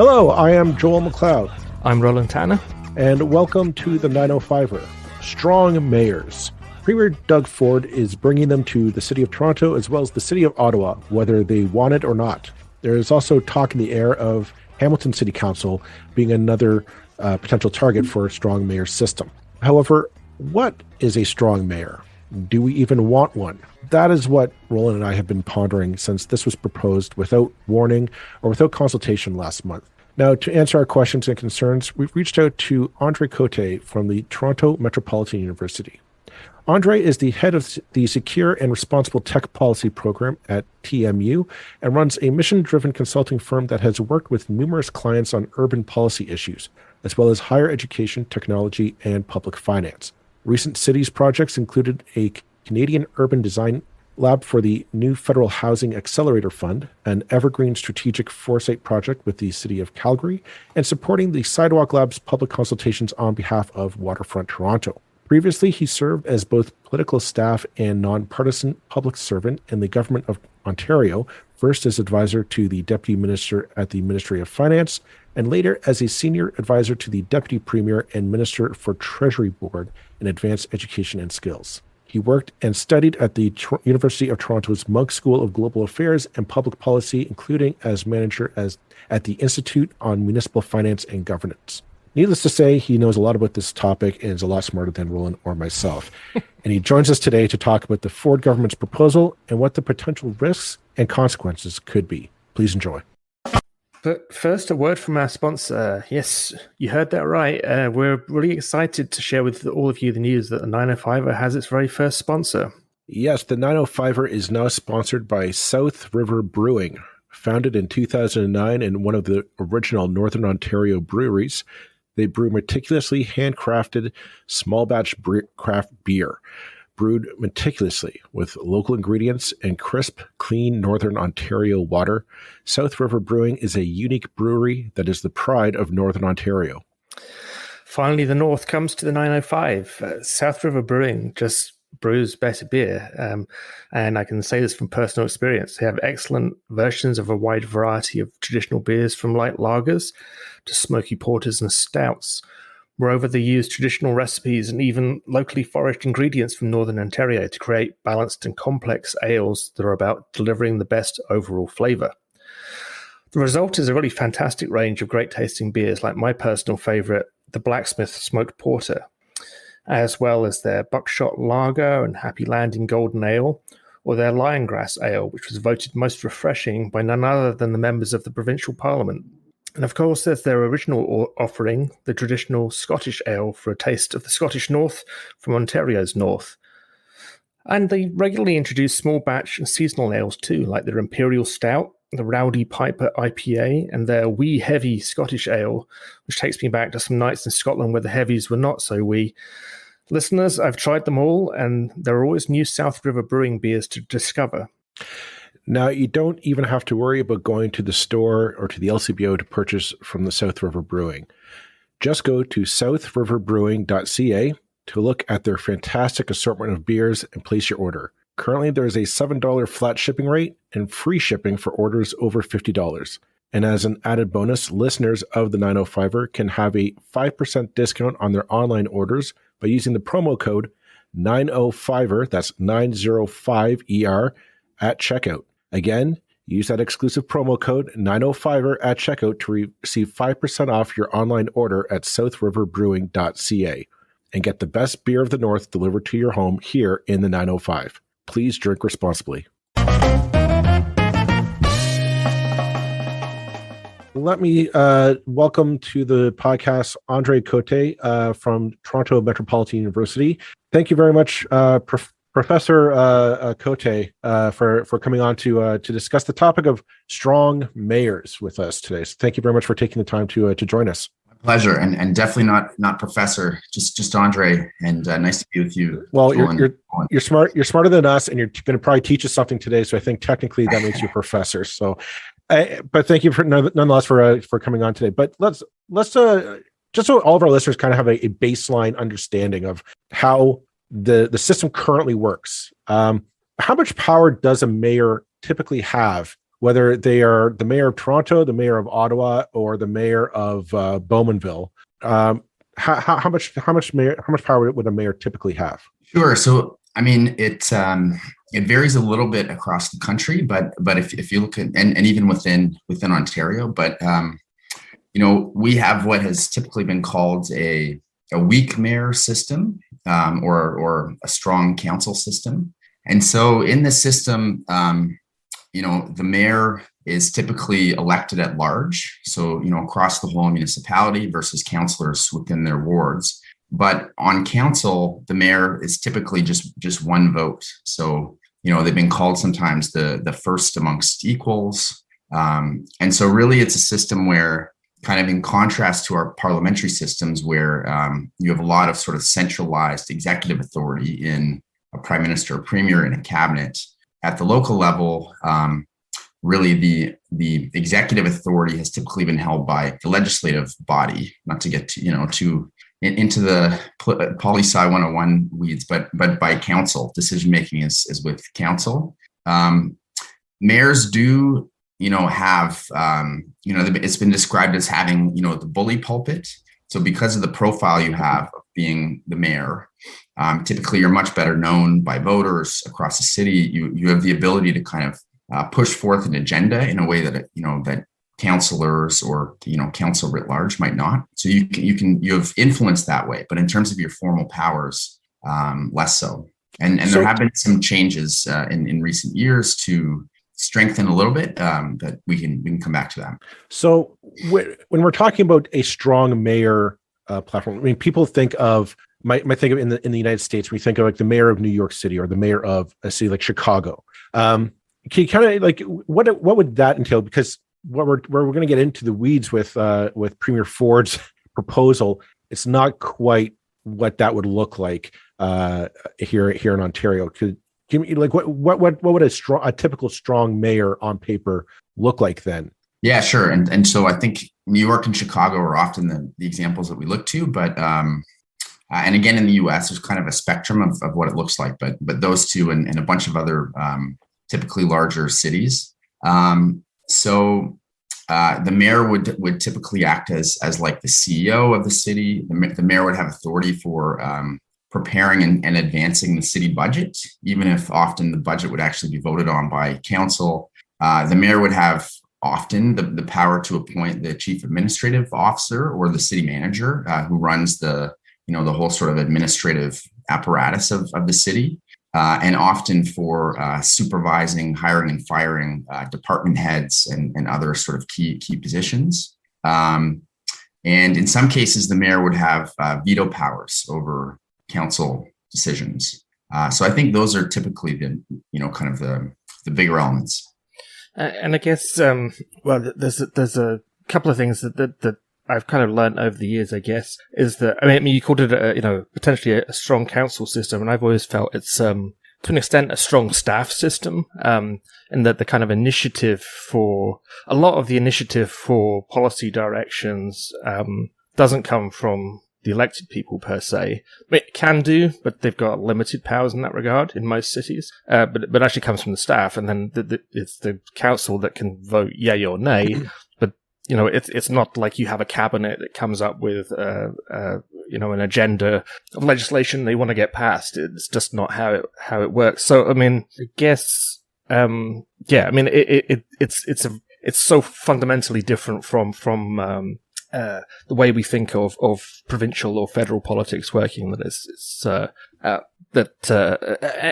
Hello, I am Joel McLeod. I'm Roland Tanner. And welcome to the 905er, Strong Mayors. Premier Doug Ford is bringing them to the City of Toronto as well as the City of Ottawa, whether they want it or not. There is also talk in the air of Hamilton City Council being another potential target for a strong mayor system. However, what is a strong mayor? Do we even want one? That is what Roland and I have been pondering since this was proposed without warning or without consultation last month. Now, to answer our questions and concerns, we've reached out to Andre Cote from the Toronto Metropolitan University. Andre is the head of the Secure and Responsible Tech Policy Program at TMU and runs a mission-driven consulting firm that has worked with numerous clients on urban policy issues, as well as higher education, technology, and public finance. Recent cities projects included a Canadian Urban Design Lab for the new Federal Housing Accelerator Fund, an Evergreen Strategic Foresight project with the City of Calgary, and supporting the Sidewalk Lab's public consultations on behalf of Waterfront Toronto. Previously, he served as both political staff and nonpartisan public servant in the Government of Ontario, first as advisor to the Deputy Minister at the Ministry of Finance, and later as a senior advisor to the Deputy Premier and Minister for Treasury Board in Advanced Education and Skills. He worked and studied at the University of Toronto's Munk School of Global Affairs and Public Policy, including as manager at the Institute on Municipal Finance and Governance. Needless to say, he knows a lot about this topic and is a lot smarter than Roland or myself. And he joins us today to talk about the Ford government's proposal and what the potential risks and consequences could be. Please enjoy. But first, a word from our sponsor. Yes, you heard that right. We're really excited to share with all of you the news that the 905er has its very first sponsor. Yes, the 905er is now sponsored by South River Brewing. Founded in 2009 and one of the original Northern Ontario breweries, they brew meticulously handcrafted small batch craft beer, brewed meticulously with local ingredients and crisp, clean Northern Ontario water. South River Brewing is a unique brewery that is the pride of Northern Ontario. Finally, the North comes to the 905. South River Brewing just brews better beer. And I can say this from personal experience. They have excellent versions of a wide variety of traditional beers, from light lagers to smoky porters and stouts. Moreover, they use traditional recipes and even locally foraged ingredients from Northern Ontario to create balanced and complex ales that are about delivering the best overall flavor. The result is a really fantastic range of great tasting beers, like my personal favorite, the Blacksmith Smoked Porter, as well as their Buckshot Lager and Happy Landing Golden Ale, or their Liongrass Ale, which was voted most refreshing by none other than the members of the Provincial Parliament. And of course, there's their original offering, the traditional Scottish Ale, for a taste of the Scottish North from Ontario's North. And they regularly introduce small batch and seasonal ales too, like their Imperial Stout, the Rowdy Piper IPA, and their Wee Heavy Scottish Ale, which takes me back to some nights in Scotland where the heavies were not so wee. Listeners, I've tried them all, and there are always new South River Brewing beers to discover. Now, you don't even have to worry about going to the store or to the LCBO to purchase from the South River Brewing. Just go to southriverbrewing.ca to look at their fantastic assortment of beers and place your order. Currently, there is a $7 flat shipping rate and free shipping for orders over $50. And as an added bonus, listeners of the 905er can have a 5% discount on their online orders by using the promo code 905er, that's 905ER, at checkout. Again, use that exclusive promo code 905er at checkout to receive 5% off your online order at southriverbrewing.ca and get the best beer of the North delivered to your home here in the 905. Please drink responsibly. Let me welcome to the podcast Andre Cote from Toronto Metropolitan University. Thank you very much, Professor Cote, for coming on to discuss the topic of strong mayors with us today. So thank you very much for taking the time to join us. My pleasure, and definitely not Professor, just Andre, and nice to be with you. Well, you're smart. You're smarter than us, and you're going to probably teach us something today. So I think technically that makes you a professor. So, but thank you nonetheless for coming on today. But let's just so all of our listeners kind of have a baseline understanding of how the system currently works. How much power does a mayor typically have whether they are the mayor of Toronto, the mayor of Ottawa, or the mayor of Bowmanville. How much power would a mayor typically have? Sure. So, I mean, it varies a little bit across the country, but if you look at and even within Ontario, but we have what has typically been called a weak mayor system, or a strong council system. And so in this system, the mayor is typically elected at large. So, across the whole municipality versus councillors within their wards. But on council, the mayor is typically just one vote. So, they've been called sometimes the first amongst equals. And so really it's a system where, kind of in contrast to our parliamentary systems where you have a lot of sort of centralized executive authority in a prime minister, a premier, and a cabinet. At the local level, really the executive authority has typically been held by the legislative body, not to get to, into the poli-sci 101 weeds, but by council. Decision making is with council. Mayors do, have, it's been described as having, the bully pulpit. So because of the profile you have of being the mayor, typically you're much better known by voters across the city. You have the ability to kind of push forth an agenda in a way that, that councillors or, council writ large might not. So you have influence that way, but in terms of your formal powers, less so. And there have been some changes in recent years to strengthen a little bit, but we can come back to that. So when we're talking about a strong mayor platform, I mean, people think of might think of in the United States, we think of like the mayor of New York City or the mayor of a city like Chicago. Can you kind of like what would that entail? Because we're going to get into the weeds with Premier Ford's proposal. It's not quite what that would look like here in Ontario. Could give me like what would a typical strong mayor on paper look like then? Yeah, sure. And so I think New York and Chicago are often the examples that we look to, but and again in the U.S. there's kind of a spectrum of what it looks like, but those two and a bunch of other typically larger cities. So the mayor would typically act as like the CEO of the city. The mayor would have authority for preparing and advancing the city budget, even if often the budget would actually be voted on by council. The mayor would have often the power to appoint the chief administrative officer or the city manager, who runs the whole sort of administrative apparatus of the city, and often for supervising, hiring, and firing department heads and other sort of key positions. And in some cases, the mayor would have veto powers over council decisions. So I think those are typically the kind of the bigger elements. And I guess there's a couple of things that I've kind of learned over the years, I guess, is that, I mean, you called it potentially a strong council system, and I've always felt it's, to an extent, a strong staff system, and that the kind of initiative for policy directions doesn't come from the elected people per se. It can do, but they've got limited powers in that regard in most cities. But actually comes from the staff, and then it's the council that can vote yay or nay. But it's not like you have a cabinet that comes up with an agenda of legislation they want to get passed. It's just not how it works. So I mean, I guess it's so fundamentally different from the way we think of provincial or federal politics working, that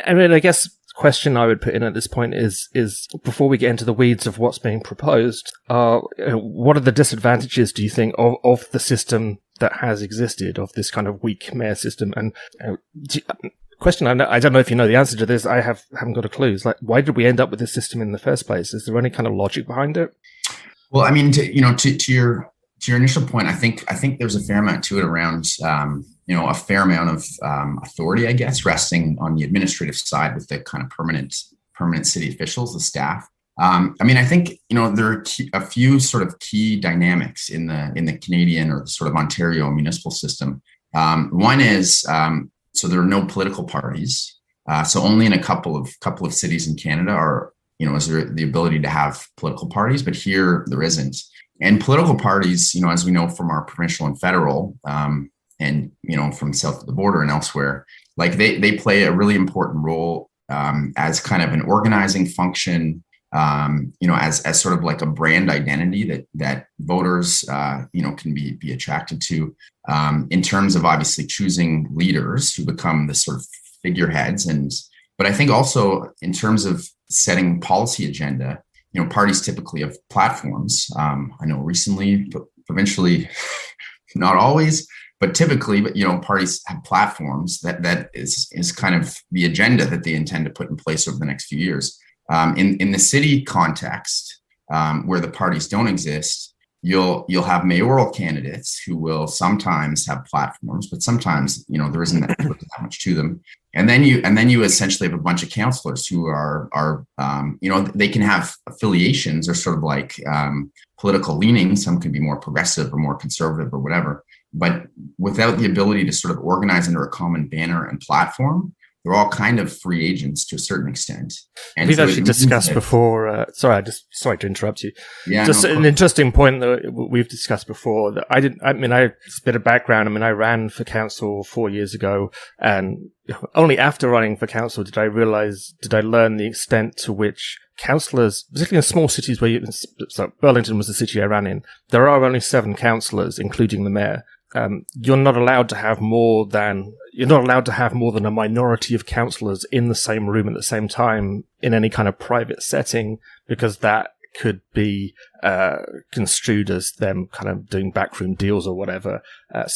I mean, I guess the question I would put in at this point is before we get into the weeds of what's being proposed, what are the disadvantages, do you think, of the system that has existed, of this kind of weak mayor system? And question, I don't know if you know the answer to this. I haven't got a clue. It's like, why did we end up with this system in the first place? Is there any kind of logic behind it? Well, I mean, to your initial point, I think there's a fair amount to it around, a fair amount of authority, I guess, resting on the administrative side with the kind of permanent city officials, the staff. I mean, I think there are a few sort of key dynamics in the Canadian or the sort of Ontario municipal system. One is so there are no political parties. So only in a couple of cities in Canada is there the ability to have political parties, but here there isn't. And political parties, as we know from our provincial and federal, and from south of the border and elsewhere, like they play a really important role as kind of an organizing function, as sort of like a brand identity that voters, can be attracted to, in terms of obviously choosing leaders who become the sort of figureheads. But I think also in terms of setting policy agenda, parties typically have platforms. I know recently, provincially, not always, but typically, parties have platforms that is kind of the agenda that they intend to put in place over the next few years. In the city context, where the parties don't exist, you'll have mayoral candidates who will sometimes have platforms, but sometimes there isn't that much to them. And then you essentially have a bunch of councillors who are they can have affiliations or sort of like political leanings. Some can be more progressive or more conservative or whatever, but without the ability to sort of organize under a common banner and platform, they're all kind of free agents to a certain extent. And we've actually discussed before. Sorry to interrupt you. Yeah, just an interesting point that we've discussed before. That it's a bit of background. I ran for council 4 years ago, and only after running for council did I learn the extent to which councillors, particularly in small cities so Burlington was the city I ran in, there are only 7 councillors, including the mayor. You're not allowed to have more than a minority of councillors in the same room at the same time in any kind of private setting, because that could be construed as them kind of doing backroom deals or whatever.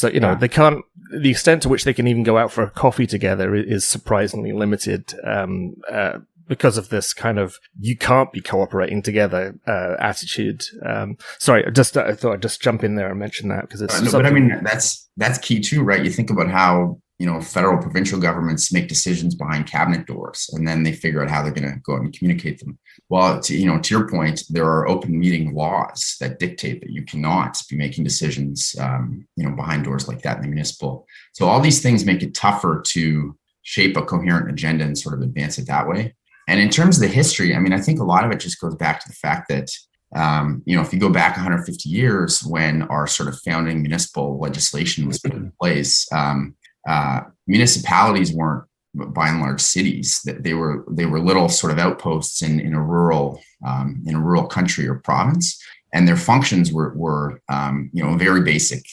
They can't. The extent to which they can even go out for a coffee together is surprisingly limited. Because of this kind of you can't be cooperating together attitude. Sorry, I thought I'd just jump in there and mention that because it's. But that's key too, right? You think about how federal, provincial governments make decisions behind cabinet doors, and then they figure out how they're going to go out and communicate them. Well, to your point, there are open meeting laws that dictate that you cannot be making decisions, behind doors like that in the municipal. So all these things make it tougher to shape a coherent agenda and sort of advance it that way. And in terms of the history, I think a lot of it just goes back to the fact that, if you go back 150 years when our sort of founding municipal legislation was put in place, municipalities weren't by and large cities. That they were little sort of outposts in a rural country or province, and their functions were very basic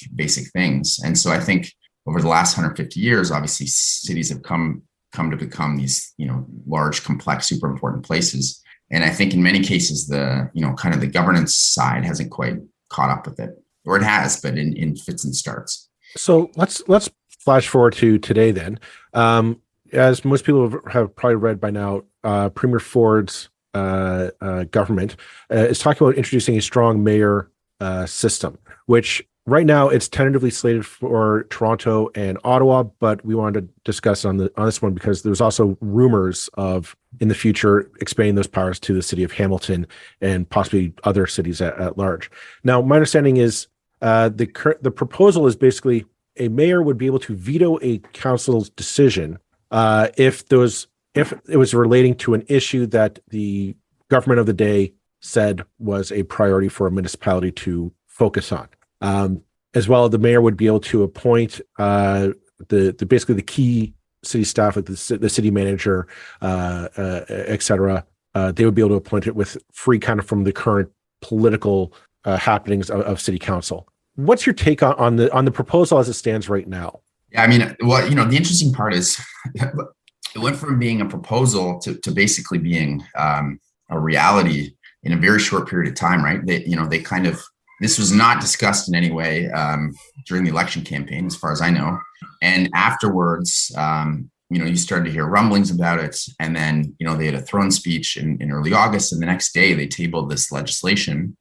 things. And so I think over the last 150 years, obviously cities have come to become these, large, complex, super important places. And I think in many cases, the, kind of the governance side hasn't quite caught up with it, or it has, but in fits and starts. So let's flash forward to today then. As most people have probably read by now, Premier Ford's government is talking about introducing a strong mayor system, which right now it's tentatively slated for Toronto and Ottawa, but we wanted to discuss on this one because there's also rumors of in the future expanding those powers to the city of Hamilton and possibly other cities at large. Now, my understanding is the proposal is basically a mayor would be able to veto a council's decision if it was relating to an issue that the government of the day said was a priority for a municipality to focus on. As well, the mayor would be able to appoint basically the key city staff, like the city manager, et cetera. They would be able to appoint it with free kind of from the current political happenings of city council. What's your take on the proposal as it stands right now? Yeah, the interesting part is it went from being a proposal to basically being a reality in a very short period of time, right? This was not discussed in any way during the election campaign, as far as I know. And afterwards, you started to hear rumblings about it. And then, they had a throne speech in early August. And the next day they tabled this legislation,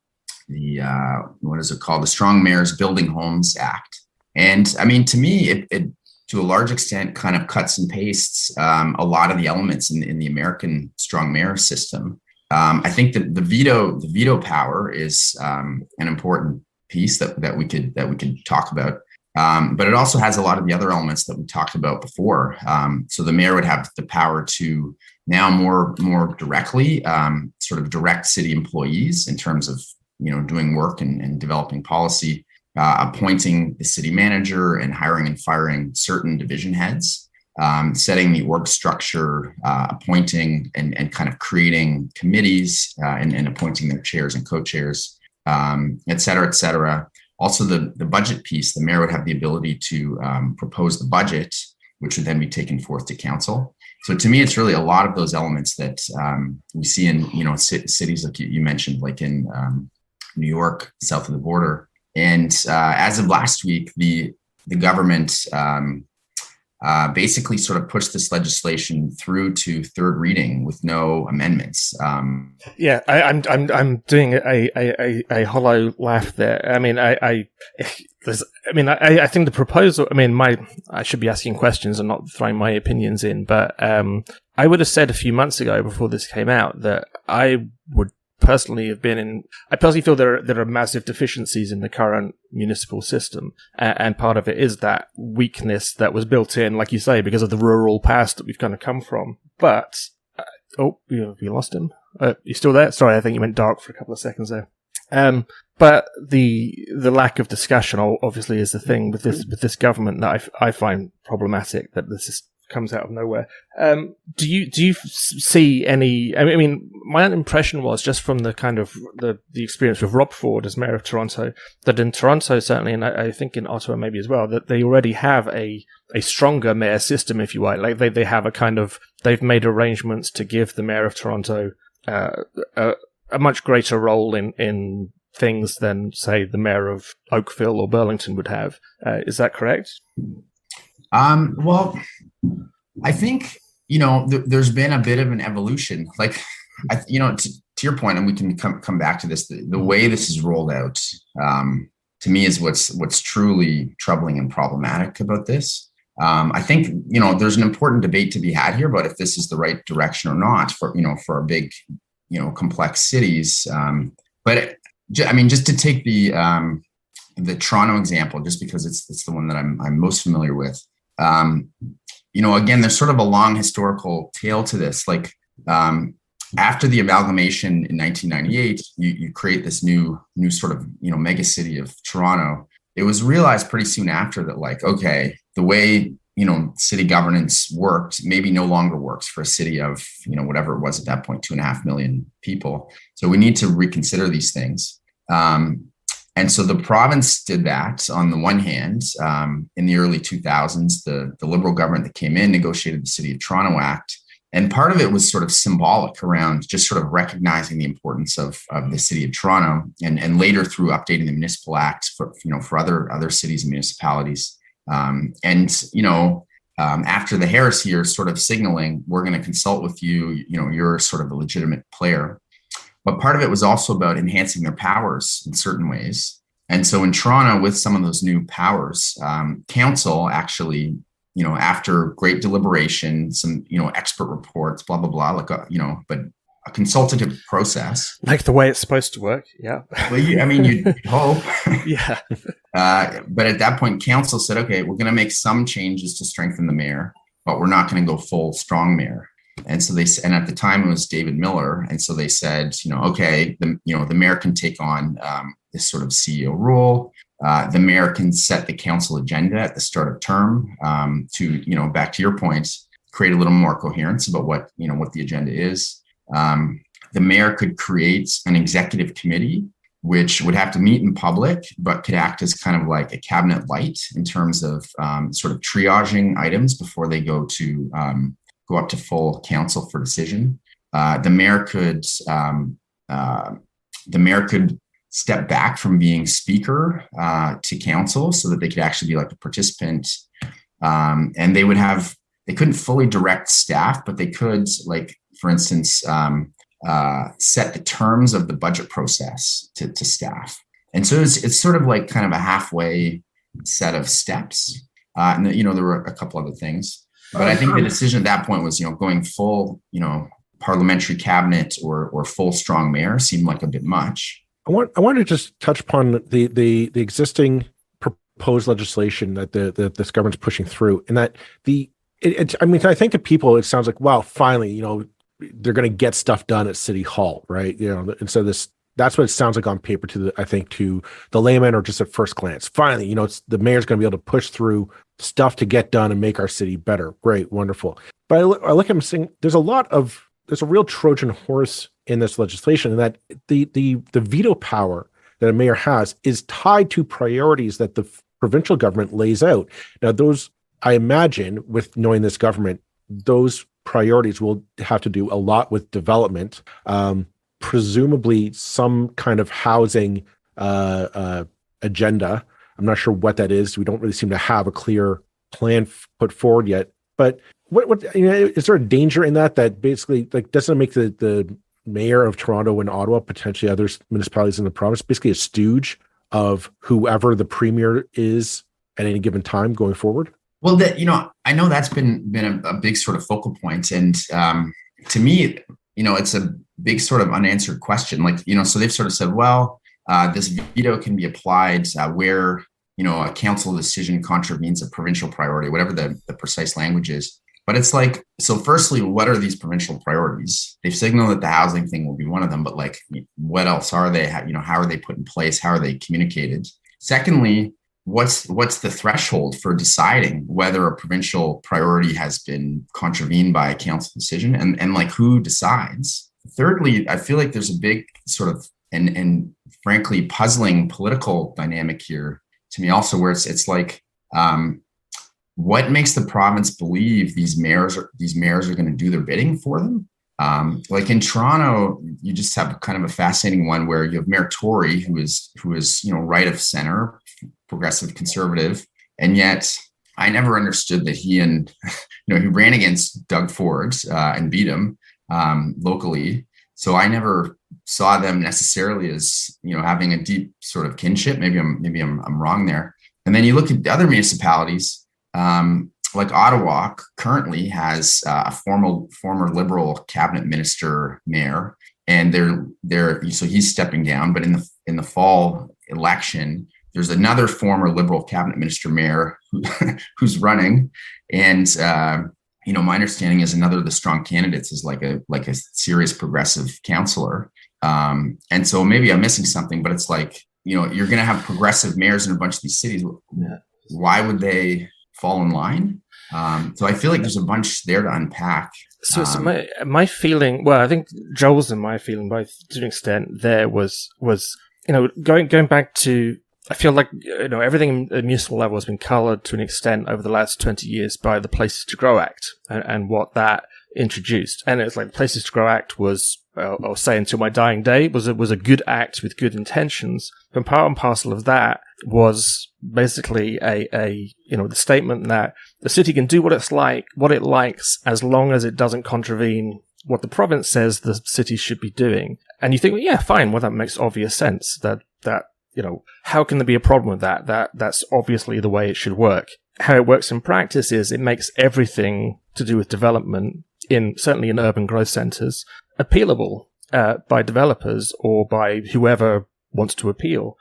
what is it called? The Strong Mayors Building Homes Act. And to me, it to a large extent kind of cuts and pastes a lot of the elements in the American strong mayor system. I think that the veto power is an important piece that we could talk about. But it also has a lot of the other elements that we talked about before. So the mayor would have the power to now more directly sort of direct city employees in terms of, doing work and developing policy, appointing the city manager and hiring and firing certain division heads, setting the org structure, appointing and kind of creating committees and appointing their chairs and co-chairs, et cetera, et cetera. Also, the budget piece, the mayor would have the ability to propose the budget, which would then be taken forth to council. So to me, it's really a lot of those elements that we see in, cities like you mentioned, like in New York, south of the border. And as of last week, the government basically sort of pushed this legislation through to third reading with no amendments. I'm doing a hollow laugh there. I mean, I think the proposal. I mean, I should be asking questions and not throwing my opinions in. But I would have said a few months ago, before this came out, that I would personally have been in. I personally feel there are massive deficiencies in the current municipal system, and part of it is that weakness that was built in, like you say, because of the rural past that we've kind of come from. But we lost him. You still there? Sorry, I think you went dark for a couple of seconds there. But the lack of discussion obviously is the thing with this government that I find problematic, that this is comes out of nowhere. Do you see any? I mean, my impression was, just from the kind of the experience with Rob Ford as mayor of Toronto, that in Toronto certainly, and I think in Ottawa maybe as well, that they already have a stronger mayor system, if you like. Like they have they've made arrangements to give the mayor of Toronto a much greater role in things than, say, the mayor of Oakville or Burlington would have. Is that correct? Well, I think, there's been a bit of an evolution, like, to your point, and we can come back to this, the way this is rolled out, to me is what's truly troubling and problematic about this. I think, there's an important debate to be had here about if this is the right direction or not for our big, complex cities. But just to take the Toronto example, just because it's the one that I'm most familiar with. Again, there's sort of a long historical tale to this. Like, after the amalgamation in 1998, you create this new sort of, mega city of Toronto. It was realized pretty soon after that, like, okay, the way, city governance worked maybe no longer works for a city of, whatever it was at that point, 2.5 million people. So we need to reconsider these things. And so the province did that on the one hand. In the early 2000s, the Liberal government that came in negotiated the City of Toronto Act. And part of it was sort of symbolic around just sort of recognizing the importance of the City of Toronto, and later through updating the Municipal Act for other cities and municipalities. After the Harris years, sort of signaling, we're going to consult with you, you're sort of a legitimate player. But part of it was also about enhancing their powers in certain ways. And so in Toronto, with some of those new powers, council actually, after great deliberation, some, expert reports, blah, blah, blah, but a consultative process. Like the way it's supposed to work. Yeah. Well, you'd hope. Yeah. But at that point, council said, okay, we're going to make some changes to strengthen the mayor, but we're not going to go full strong mayor. And so and at the time it was David Miller. And so they said, okay, the mayor can take on this sort of CEO role. The mayor can set the council agenda at the start of term to, back to your point, create a little more coherence about what the agenda is. The mayor could create an executive committee, which would have to meet in public, but could act as kind of like a cabinet light in terms of sort of triaging items before they go up to full council for decision. The mayor could step back from being speaker to council so that they could actually be like a participant. And they couldn't fully direct staff, but they could, like, for instance, set the terms of the budget process to staff. And so it's sort of like kind of a halfway set of steps. And there were a couple other things. But I think the decision at that point was, going full, parliamentary cabinet or full strong mayor seemed like a bit much. I want to just touch upon the existing proposed legislation that this government's pushing through, and that I mean, I think to people it sounds like, wow, finally, they're going to get stuff done at City Hall, right? And so that's what it sounds like on paper to the layman, or just at first glance. Finally, the mayor's going to be able to push through stuff to get done and make our city better. Great, wonderful. But I look at him saying there's a real Trojan horse in this legislation, and that the veto power that a mayor has is tied to priorities that the provincial government lays out. Now, those, I imagine, with knowing this government, those priorities will have to do a lot with development, presumably some kind of housing agenda. I'm not sure what that is. We don't really seem to have a clear plan put forward yet. But what is there a danger in that basically doesn't make the mayor of Toronto and Ottawa, potentially other municipalities in the province, basically a stooge of whoever the premier is at any given time going forward? Well, I know that's been a big sort of focal point, and to me, it's a big sort of unanswered question. So they've sort of said, well, this veto can be applied where a council decision contravenes a provincial priority, whatever the precise language is. But it's like, so firstly, what are these provincial priorities? They've signaled that the housing thing will be one of them, but what else are they? How are they put in place? How are they communicated? Secondly, what's the threshold for deciding whether a provincial priority has been contravened by a council decision, and who decides? Thirdly, I feel like there's a big sort of and frankly puzzling political dynamic here to me also, where it's like, what makes the province believe these mayors are going to do their bidding for them? In Toronto, you just have kind of a fascinating one where you have Mayor Tory, who is right of center, progressive conservative, and yet I never understood that he ran against Doug Ford and beat him locally. So I never saw them necessarily as having a deep sort of kinship. Maybe I'm wrong there. And then you look at the other municipalities. Like Ottawa currently has a former Liberal cabinet minister mayor, and so he's stepping down. But in the fall election, there's another former Liberal cabinet minister mayor who's running, and my understanding is another of the strong candidates is like a serious progressive councillor. And so maybe I'm missing something, but it's like you're going to have progressive mayors in a bunch of these cities. Why would they fall in line? So I feel like there's a bunch there to unpack. So my feeling, well, I think Joel's and my feeling, both to an extent, there was going back to, I feel like everything at municipal level has been coloured to an extent over the last 20 years by the Places to Grow Act and what that introduced. And it's like the Places to Grow Act was, I'll say until my dying day, was a good act with good intentions. But part and parcel of that was basically the statement that the city can do what it likes, as long as it doesn't contravene what the province says the city should be doing. And you think, well, yeah, fine. Well, that makes obvious sense. That how can there be a problem with that? That's obviously the way it should work. How it works in practice is it makes everything to do with development, certainly in urban growth centres, appealable by developers or by whoever wants to appeal.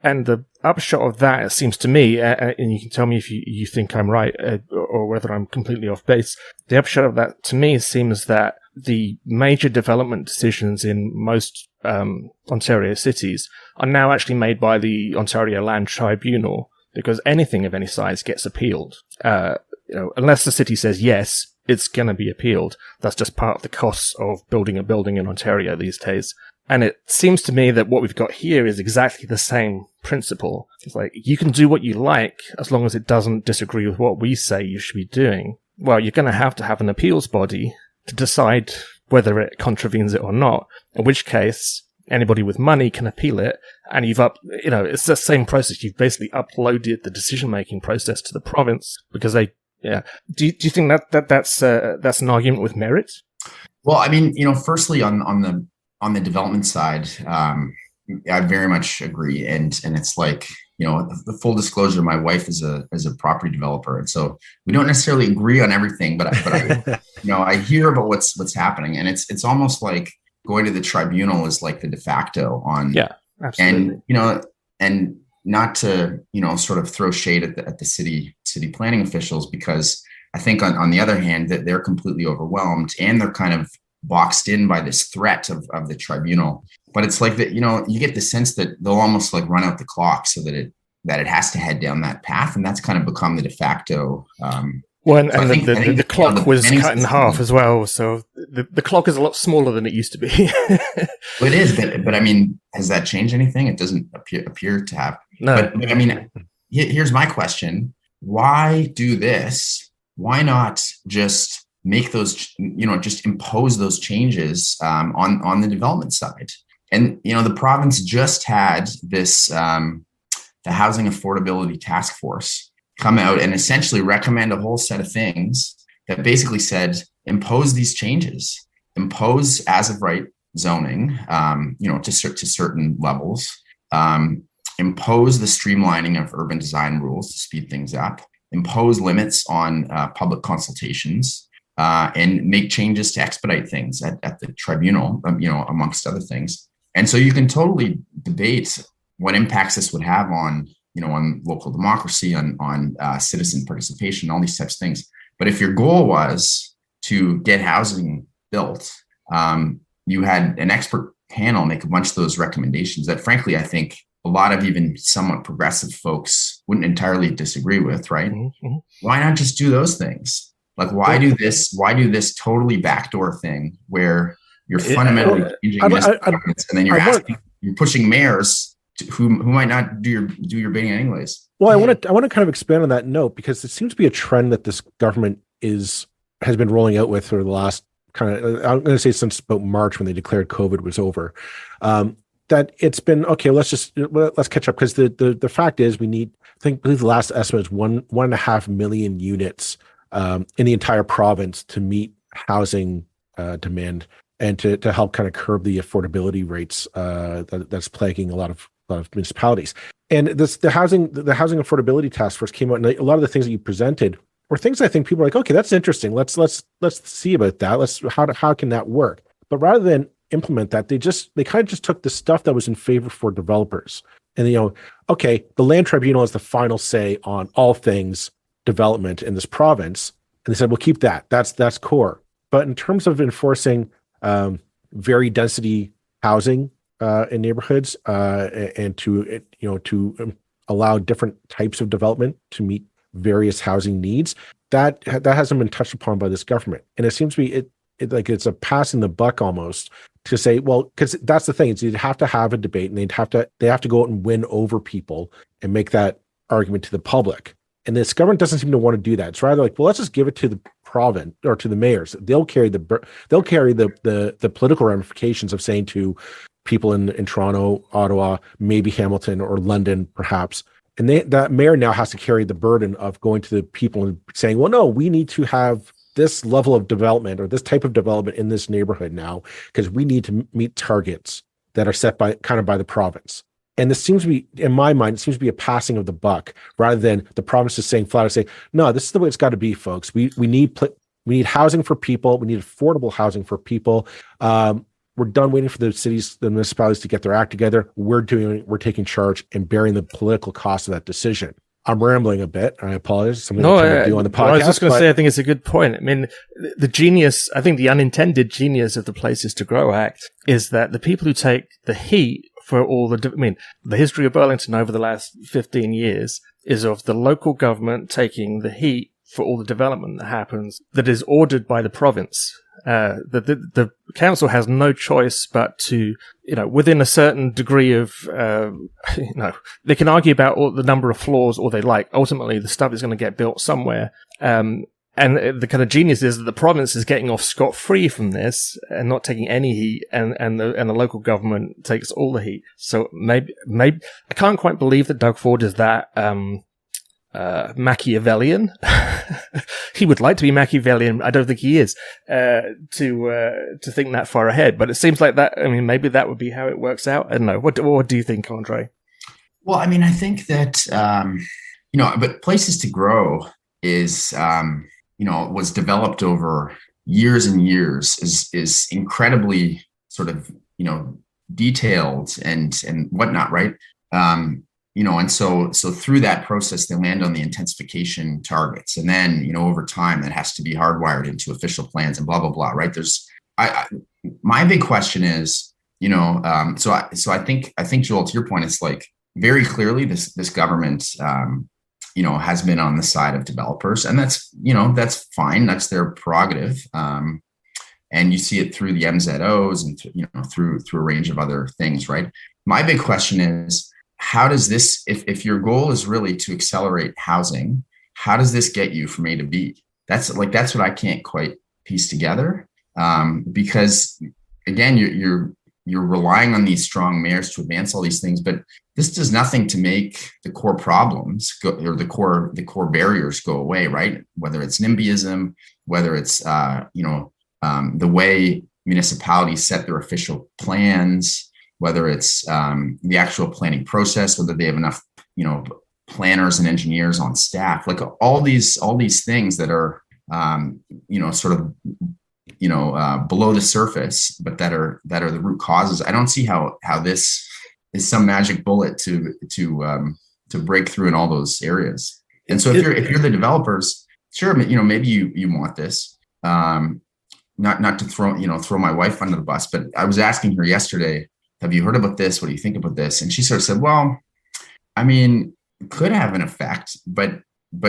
And the upshot of that, it seems to me, and you can tell me if you think I'm right or whether I'm completely off base, the upshot of that to me seems that the major development decisions in most Ontario cities are now actually made by the Ontario Land Tribunal, because anything of any size gets appealed. Unless the city says yes, it's going to be appealed. That's just part of the costs of building a building in Ontario these days. And it seems to me that what we've got here is exactly the same principle. It's like, you can do what you like as long as it doesn't disagree with what we say you should be doing. Well, you're going to have an appeals body to decide whether it contravenes it or not, in which case anybody with money can appeal it, and it's the same process. You've basically uploaded the decision-making process to the province because they, yeah. Do you think that's an argument with merit? Well, I mean, firstly on the development side, I very much agree, and it's like, the full disclosure, my wife is a property developer, and so we don't necessarily agree on everything, but I I hear about what's happening, and it's almost like going to the tribunal is like the de facto on, yeah, absolutely. And not to, sort of throw shade at the city planning officials, because I think on the other hand that they're completely overwhelmed and they're kind of boxed in by this threat of the tribunal. But it's like that, you get the sense that they'll almost like run out the clock so that it has to head down that path, and that's kind of become the de facto. Well, so and I think the clock was cut in system, half as well, so the clock is a lot smaller than it used to be. Well, it is, but I mean, has that changed anything? It doesn't appear to have. No. But I mean, here's my question: why do this? Why not just make those, just impose those changes on the development side? And the province just had this the Housing Affordability Task Force come out and essentially recommend a whole set of things that basically said impose these changes, impose as of right zoning, to certain levels, impose the streamlining of urban design rules to speed things up, impose limits on public consultations, and make changes to expedite things at the tribunal, amongst other things. And so you can totally debate what impacts this would have on local democracy, on citizen participation, all these types of things. But if your goal was to get housing built, you had an expert panel make a bunch of those recommendations that, frankly, I think a lot of even somewhat progressive folks wouldn't entirely disagree with, right? Mm-hmm. Why not just do those things? Like, why do this totally backdoor thing where you're fundamentally changing governments, and then you're pushing mayors who might not do your bidding anyways. Well, I want to kind of expand on that note, because it seems to be a trend that this government has been rolling out with for the last I'm going to say since about March, when they declared COVID was over. That it's been okay. Let's catch up, because the fact is I believe the last estimate is 1.5 million units in the entire province to meet housing demand, and to help kind of curb the affordability rates that's plaguing a lot of municipalities. And the housing affordability task force came out, and a lot of the things that you presented were things I think people are like, okay, that's interesting. Let's see about that. How can that work? But rather than implement that, they kind of just took the stuff that was in favor for developers, and okay, the land tribunal has the final say on all things development in this province, and they said, we'll keep that. That's core. But in terms of enforcing very density housing in neighborhoods, and to allow different types of development to meet various housing needs, that hasn't been touched upon by this government. And it seems to be it's a passing the buck almost, to say, well, because that's the thing, is you'd have to have a debate, and they have to go out and win over people and make that argument to the public. And this government doesn't seem to want to do that. It's rather like, well, let's just give it to the province or to the mayors. They'll carry the political ramifications of saying to people in Toronto, Ottawa, maybe Hamilton or London, perhaps. And that mayor now has to carry the burden of going to the people and saying, well, no, we need to have this level of development or this type of development in this neighborhood now, because we need to meet targets that are set by the province. And this seems to be, in my mind, it seems to be a passing of the buck, rather than the province is saying flat out, say, no, this is the way it's got to be, folks. We need housing for people. We need affordable housing for people. We're done waiting for the municipalities to get their act together. We're taking charge and bearing the political cost of that decision. I'm rambling a bit. I apologize. Something I do on the podcast. I was just going to say, I think it's a good point. I mean, the unintended genius of the Places to Grow Act is that the people who take the heat for all the history of Burlington over the last 15 years is of the local government taking the heat for all the development that happens that is ordered by the province. The council has no choice but to, within a certain degree of, they can argue about all the number of floors all they like. Ultimately, the stuff is going to get built somewhere. And the kind of genius is that the province is getting off scot-free from this and not taking any heat, and the local government takes all the heat. So maybe I can't quite believe that Doug Ford is that Machiavellian. He would like to be Machiavellian. I don't think he is, to think that far ahead. But it seems like that. I mean, maybe that would be how it works out. I don't know. What do you think, Andre? Well, I mean, I think that but Places to Grow is was developed over years and years, is incredibly sort of detailed and whatnot, right? and so through that process, they land on the intensification targets, and then over time that has to be hardwired into official plans and blah blah blah. Right? My big question is, so I think Joel, to your point, it's like very clearly this government, has been on the side of developers, and that's fine. That's their prerogative. And you see it through the MZOs and through a range of other things, right? My big question is, how does this, if your goal is really to accelerate housing, how does this get you from A to B? That's what I can't quite piece together, because again, you're relying on these strong mayors to advance all these things, but this does nothing to make the core problems go, or the core barriers go away, right? Whether it's NIMBYism, whether it's the way municipalities set their official plans, whether it's the actual planning process, whether they have enough planners and engineers on staff, like all these things that are sort of below the surface, but that are the root causes. I don't see how this is some magic bullet to break through in all those areas. And so if you're the developers, sure, maybe you want this. Not to throw my wife under the bus, but I was asking her yesterday, have you heard about this? What do you think about this? And she sort of said, well, I mean, it could have an effect, but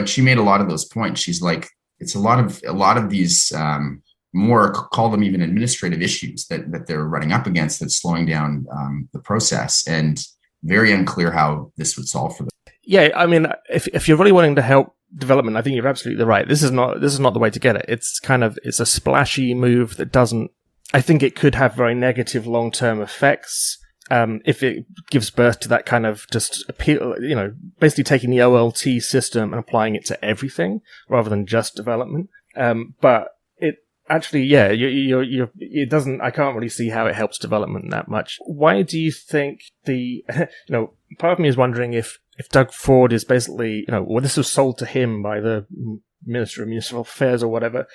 she made a lot of those points. She's like, it's a lot of these more, call them even administrative issues that they're running up against that's slowing down the process, and very unclear how this would solve for them. Yeah, I mean, if you're really wanting to help development, I think you're absolutely right. This is not the way to get it. It's a splashy move that doesn't. I think it could have very negative long-term effects if it gives birth to that kind of just appeal. Basically taking the OLT system and applying it to everything rather than just development. But it actually, yeah, it doesn't. I can't really see how it helps development that much. Why do you think part of me is wondering if Doug Ford is basically, this was sold to him by the Minister of Municipal Affairs or whatever,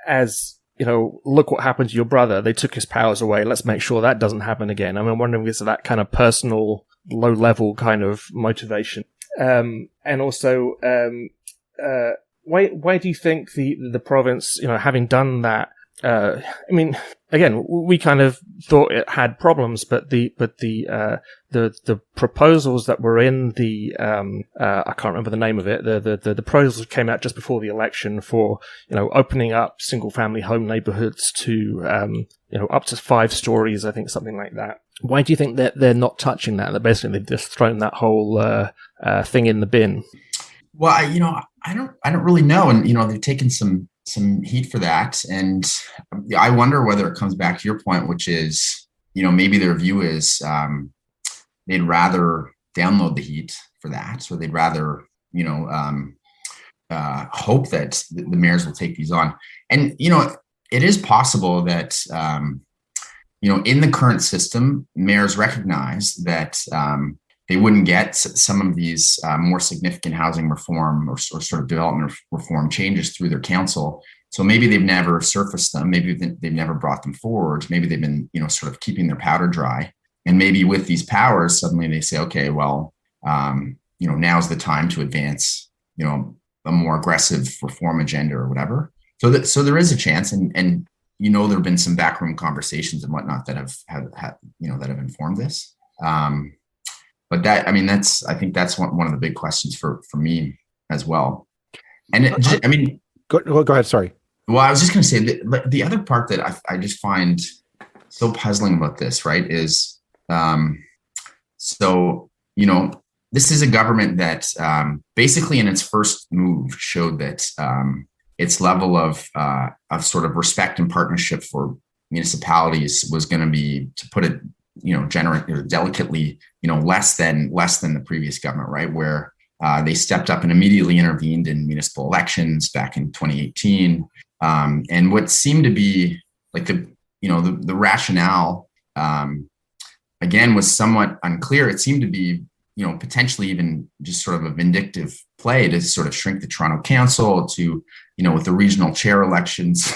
as, look what happened to your brother. They took his powers away. Let's make sure that doesn't happen again. I'm wondering if it's that kind of personal, low-level kind of motivation. And also, why do you think the province, having done that, again, we kind of thought it had problems, but the proposals that were in the I can't remember the name of it. The proposals came out just before the election for opening up single family home neighborhoods to up to 5 stories, I think, something like that. Why do you think that they're not touching that? That basically they've just thrown that whole thing in the bin. Well, I don't really know, and they've taken some heat for that, and I wonder whether it comes back to your point, which is maybe their view is they'd rather download the heat for that, or they'd rather hope that the mayors will take these on. And it is possible that in the current system, mayors recognize that they wouldn't get some of these more significant housing reform or sort of development reform changes through their council. So maybe they've never surfaced them. Maybe they've never brought them forward. Maybe they've been, sort of keeping their powder dry. And maybe with these powers, suddenly they say, okay, well, now's the time to advance, a more aggressive reform agenda or whatever. So there is a chance, and there have been some backroom conversations and whatnot that have informed this. But I think that's one of the big questions for me as well. And go ahead. Sorry. Well, I was just going to say that the other part that I just find so puzzling about this, right, is this is a government that basically in its first move showed that its level of sort of respect and partnership for municipalities was going to be, to put it delicately, less than the previous government, right? Where they stepped up and immediately intervened in municipal elections back in 2018. And what seemed to be like the rationale, again, was somewhat unclear. It seemed to be, potentially even just sort of a vindictive play to sort of shrink the Toronto Council to, with the regional chair elections,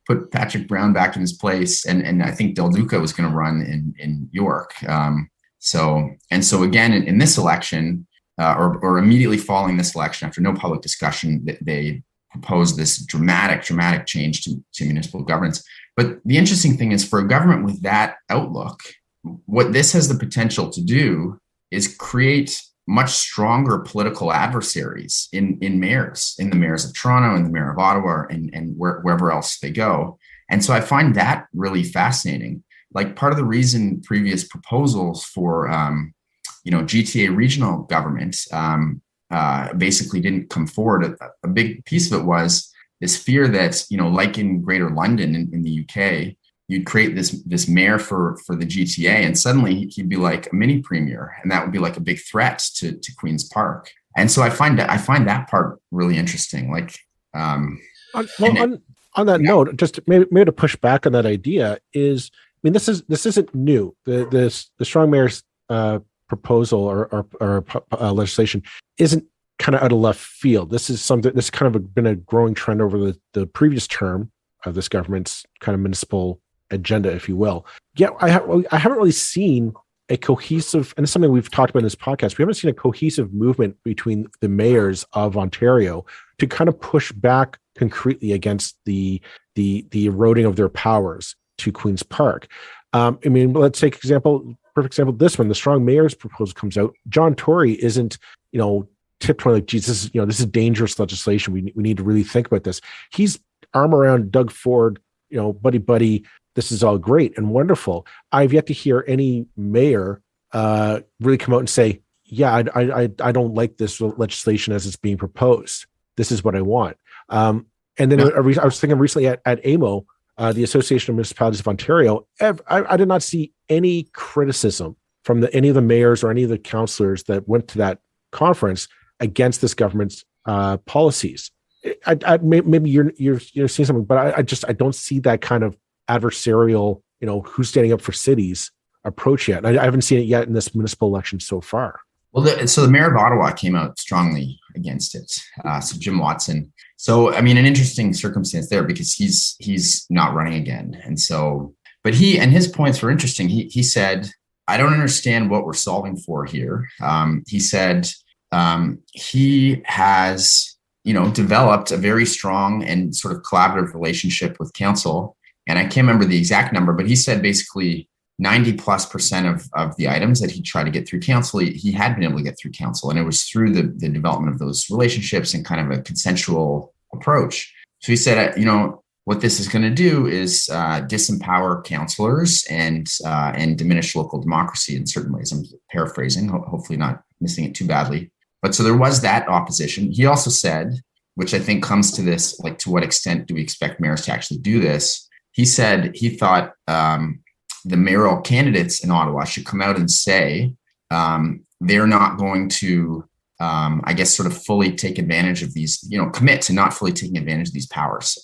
put Patrick Brown back in his place. And I think Del Duca was going to run in York. So again, in this election, or immediately following this election, after no public discussion, they proposed this dramatic change to municipal governance. But the interesting thing is, for a government with that outlook, what this has the potential to do is create much stronger political adversaries in the mayors of Toronto and the mayor of Ottawa and wherever else they go. And so I find that really fascinating. Like, part of the reason previous proposals for GTA regional government basically didn't come forward, a big piece of it was this fear that, like in Greater London in the UK, you'd create this mayor for the GTA, and suddenly he'd be like a mini premier, and that would be like a big threat to Queen's Park. And so I find that part really interesting. Like, on that note, just maybe to push back on that idea is, I mean, this isn't new. The strong mayor's proposal or legislation isn't kind of out of left field. This is something that's kind of been a growing trend over the previous term of this government's kind of municipal agenda, if you will. Yeah, I haven't really seen a cohesive, and it's something we've talked about in this podcast, we haven't seen a cohesive movement between the mayors of Ontario to kind of push back concretely against the eroding of their powers to Queen's Park. I mean, let's take perfect example, this one, the strong mayor's proposal comes out. John Tory isn't, tiptoeing like, Jesus, this is dangerous legislation. We need to really think about this. He's arm around Doug Ford, buddy, this is all great and wonderful. I've yet to hear any mayor really come out and say, yeah, I don't like this legislation as it's being proposed. This is what I want. And then I was thinking recently at AMO, the Association of Municipalities of Ontario, I did not see any criticism from any of the mayors or any of the councillors that went to that conference against this government's policies. Maybe you're seeing something, but I don't see that kind of adversarial, who's standing up for cities approach yet. And I haven't seen it yet in this municipal election so far. Well, so the mayor of Ottawa came out strongly against it. So Jim Watson. So, I mean, an interesting circumstance there, because he's not running again. And so, but his points were interesting. He said, I don't understand what we're solving for here. He said he has, developed a very strong and sort of collaborative relationship with council. And I can't remember the exact number, but he said basically 90+% of the items that he tried to get through council, he had been able to get through council. And it was through the development of those relationships and kind of a consensual approach. So he said, what this is going to do is disempower councillors and diminish local democracy in certain ways. I'm paraphrasing, hopefully not missing it too badly. But so there was that opposition. He also said, which I think comes to this, like, to what extent do we expect mayors to actually do this? He said he thought the mayoral candidates in Ottawa should come out and say they're not going to, sort of fully take advantage of these, commit to not fully taking advantage of these powers,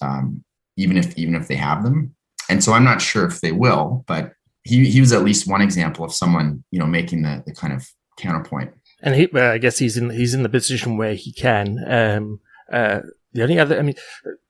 even if they have them. And so I'm not sure if they will, but he was at least one example of someone, making the kind of counterpoint. And I guess he's in the position where he can. The only other,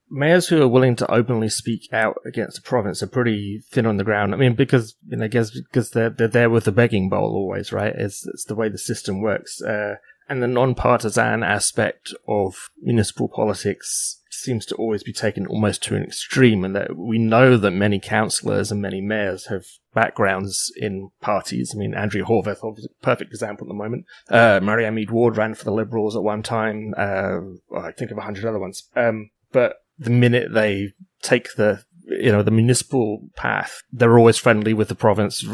mayors who are willing to openly speak out against the province are pretty thin on the ground. I mean, because they're there with the begging bowl always, right? It's the way the system works. And the non-partisan aspect of municipal politics seems to always be taken almost to an extreme, and that we know that many councillors and many mayors have backgrounds in parties. I mean, Andrea Horvath, obviously, perfect example at the moment. Marianne Mead Ward ran for the Liberals at one time. I think of 100 other ones. But the minute they take the municipal path, they're always friendly with the province,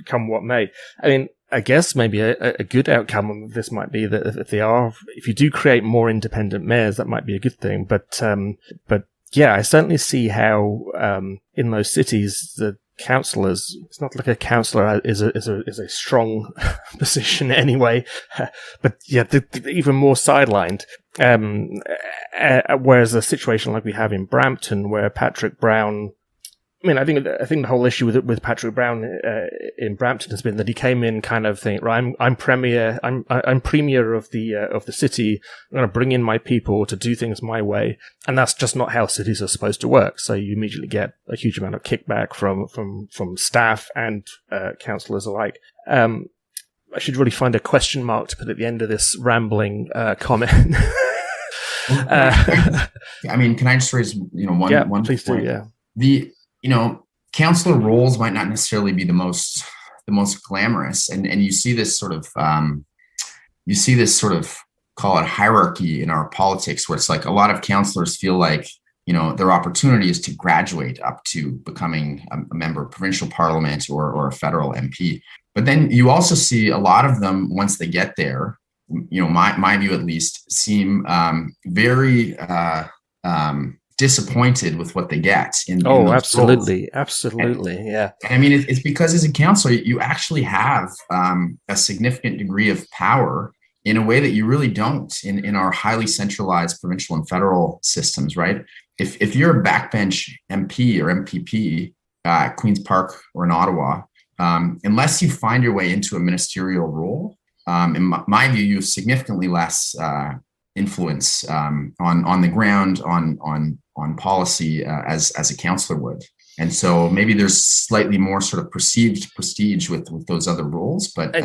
come what may. I mean, I guess maybe a good outcome of this might be that if you do create more independent mayors, that might be a good thing. But yeah, I certainly see how in those cities the councillors, it's not like a councillor is a strong position anyway, but yeah, even more sidelined. Whereas a situation like we have in Brampton, where Patrick Brown, I think the whole issue with Patrick Brown in Brampton has been that he came in kind of thinking, right, I'm premier of the city. I'm going to bring in my people to do things my way, and that's just not how cities are supposed to work. So you immediately get a huge amount of kickback from staff and councillors alike. I should really find a question mark to put at the end of this rambling comment. I mean, can I just raise, one please point? do, yeah. The, councillor roles might not necessarily be the most glamorous, and you see this sort of call it hierarchy in our politics, where it's like a lot of councillors feel like their opportunity is to graduate up to becoming a member of provincial parliament or a federal MP. But then you also see a lot of them, once they get there, my view at least, seem very disappointed with what they get. Absolutely. Yeah. And I mean, it's because as a councillor, you actually have a significant degree of power in a way that you really don't in our highly centralized provincial and federal systems, right? If you're a backbench MP or MPP at Queen's Park or in Ottawa, unless you find your way into a ministerial role, in my view, you have significantly less influence on the ground, on policy as a councillor would. And so maybe there's slightly more sort of perceived prestige with those other roles, but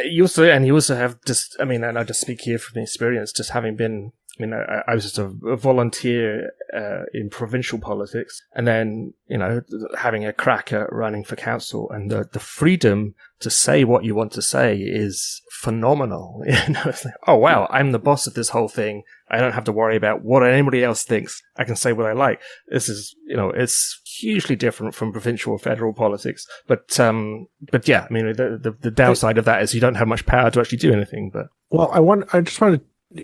you also have just, and I just speak here from experience, just having been, I was just a volunteer in provincial politics, and then having a crack at running for council, and the freedom to say what you want to say is phenomenal. It's like, oh wow, I'm the boss of this whole thing. I don't have to worry about what anybody else thinks. I can say what I like. This is, it's hugely different from provincial or federal politics. But yeah, the downside of that is you don't have much power to actually do anything. But I just wanted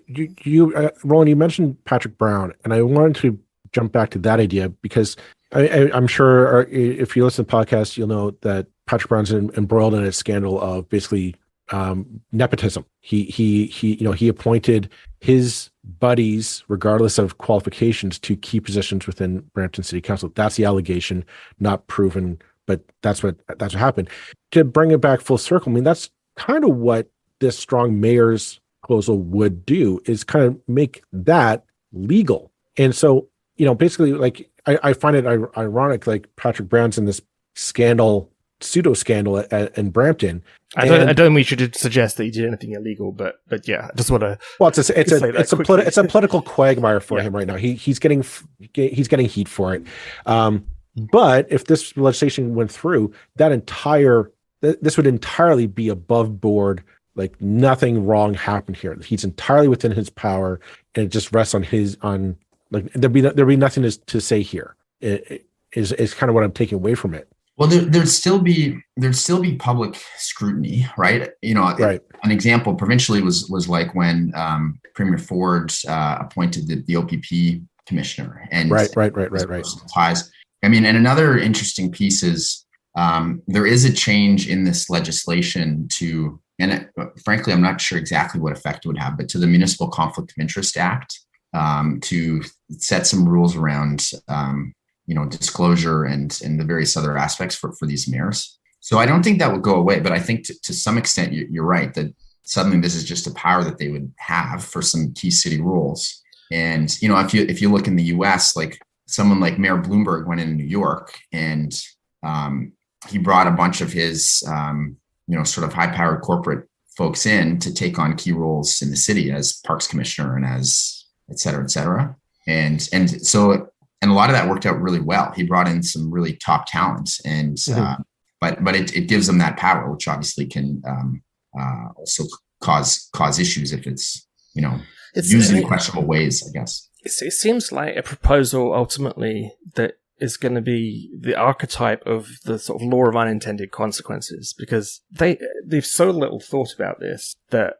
you Roland, you mentioned Patrick Brown, and I wanted to jump back to that idea because I'm sure if you listen to podcasts, you'll know that Patrick Brown's embroiled in a scandal of basically nepotism. He appointed his buddies, regardless of qualifications, to key positions within Brampton City Council. That's the allegation, not proven, but that's what happened. To bring it back full circle, that's kind of what this strong mayor's proposal would do, is kind of make that legal. And so, basically, like I find it ironic, like Patrick Brown's in this pseudo scandal in Brampton. I don't think we should suggest that he did anything illegal, but yeah, I just want to. Well, it's a political quagmire for him right now. He's getting heat for it. But if this legislation went through, this would entirely be above board. Like nothing wrong happened here. He's entirely within his power, and it just rests on there'd be nothing to say here. It is kind of what I'm taking away from it. Well, there'd still be public scrutiny, right? Right. An example provincially was like when Premier Ford appointed the OPP commissioner, and right. Ties. And another interesting piece is there is a change in this legislation to, and frankly, I'm not sure exactly what effect it would have, but to the Municipal Conflict of Interest Act to set some rules around disclosure and the various other aspects for these mayors. So I don't think that would go away, but I think to some extent you're right that suddenly this is just a power that they would have for some key city roles. And if you look in the U.S., like someone like Mayor Bloomberg went in New York, and he brought a bunch of his sort of high-powered corporate folks in to take on key roles in the city as Parks Commissioner and as et cetera. And so a lot of that worked out really well. He brought in some really top talent, and but it gives them that power, which obviously can also cause issues if it's used in questionable ways, I guess. It seems like a proposal ultimately that is going to be the archetype of the sort of law of unintended consequences, because they've so little thought about this that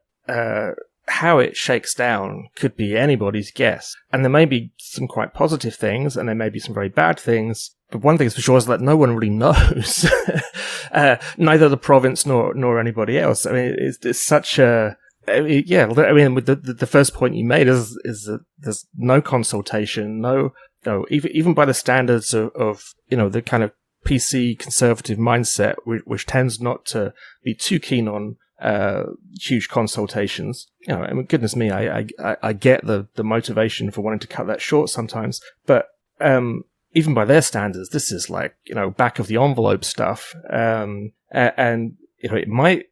how it shakes down could be anybody's guess. And there may be some quite positive things, and there may be some very bad things. But one thing is for sure is that no one really knows, neither the province nor anybody else. It's such a... with the first point you made is that there's no consultation, even by the standards of the kind of PC conservative mindset, which tends not to be too keen on huge consultations. Goodness me, I get the motivation for wanting to cut that short sometimes, but even by their standards, this is like back of the envelope stuff, and it might.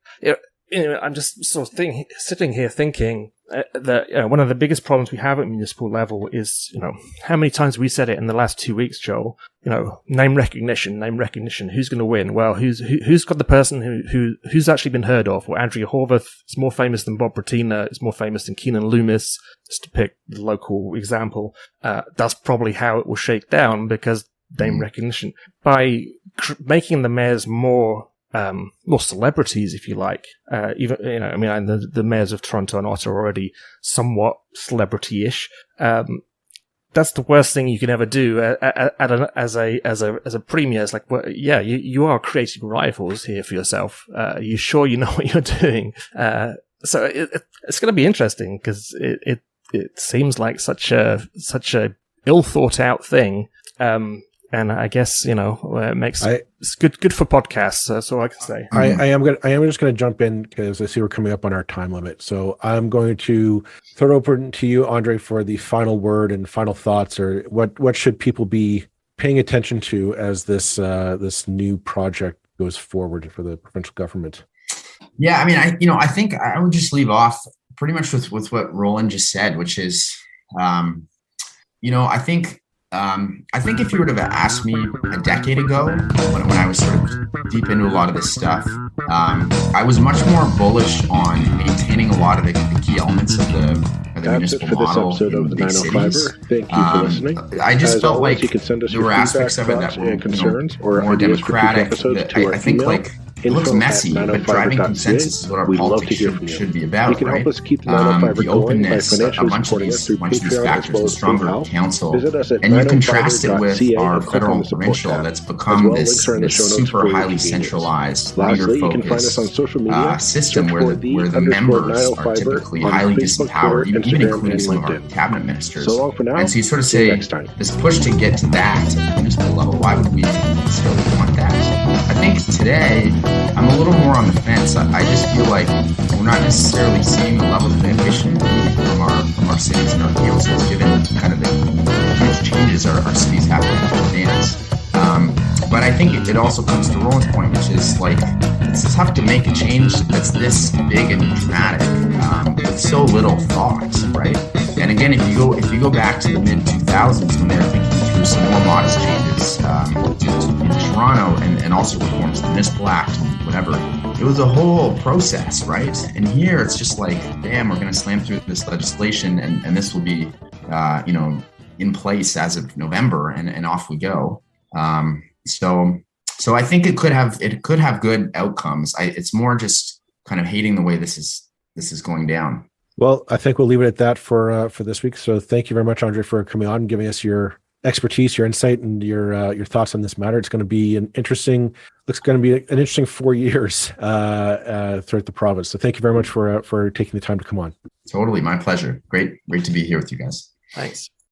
I'm just sort of sitting here thinking that one of the biggest problems we have at municipal level is, how many times we said it in the last 2 weeks, Joel, name recognition. Who's going to win? Well, who's got the person who's actually been heard of? Well, Andrea Horvath is more famous than Bob Bratina, is more famous than Keenan Loomis, just to pick the local example. That's probably how it will shake down, because name recognition. By making the mayors more celebrities, if you like. Even the mayors of Toronto and Ottawa are already somewhat celebrity-ish. That's the worst thing you can ever do as a premier. It's like, well, yeah, you are creating rivals here for yourself. You sure you know what you're doing? So it's going to be interesting, because it seems like such a ill thought out thing. And I guess, it makes it's good for podcasts. That's all I can say. I am just going to jump in, because I see we're coming up on our time limit. So I'm going to throw it open to you, Andre, for the final word and final thoughts, or what should people be paying attention to as this new project goes forward for the provincial government? Yeah, I mean, I think I would just leave off pretty much with what Roland just said, which is, I think if you would have asked me a decade ago, when I was sort of deep into a lot of this stuff, I was much more bullish on maintaining a lot of the key elements of the municipal model in big cities. Thank you for listening. I just felt like there were aspects of it that were concerns or more democratic. I think it looks messy, but driving consensus is what our politics should be about, you can right? Help us keep the 905 the openness, a bunch of these factors, the stronger council, and you contrast it with our federal and provincial that's become this super highly centralized, leader-focused system where the members are typically highly disempowered, even including some of our cabinet ministers. And so you sort of say, this push to get to that at the municipal level, why would we necessarily want that? I think today, I'm a little more on the fence. I just feel like we're not necessarily seeing the levels of ambition from our cities and our councils, given kind of the huge changes our cities have to advance. But I think it also comes to Roland's point, which is like, it's tough to make a change that's this big and dramatic with so little thought, right? And again, if you go back to the mid 2000s, when they were thinking through some more modest changes in Toronto and also reforms to the Municipal Act and whatever, it was a whole process, right? And here it's just like, damn, we're going to slam through this legislation and this will be, in place as of November, and off we go. So I think it could have good outcomes. It's more just kind of hating the way this is going down. Well, I think we'll leave it at that for this week. So thank you very much, Andre, for coming on and giving us your expertise, your insight, and your thoughts on this matter. It's going to be an interesting 4 years throughout the province. So thank you very much for taking the time to come on. Totally, my pleasure. Great to be here with you guys. Thanks.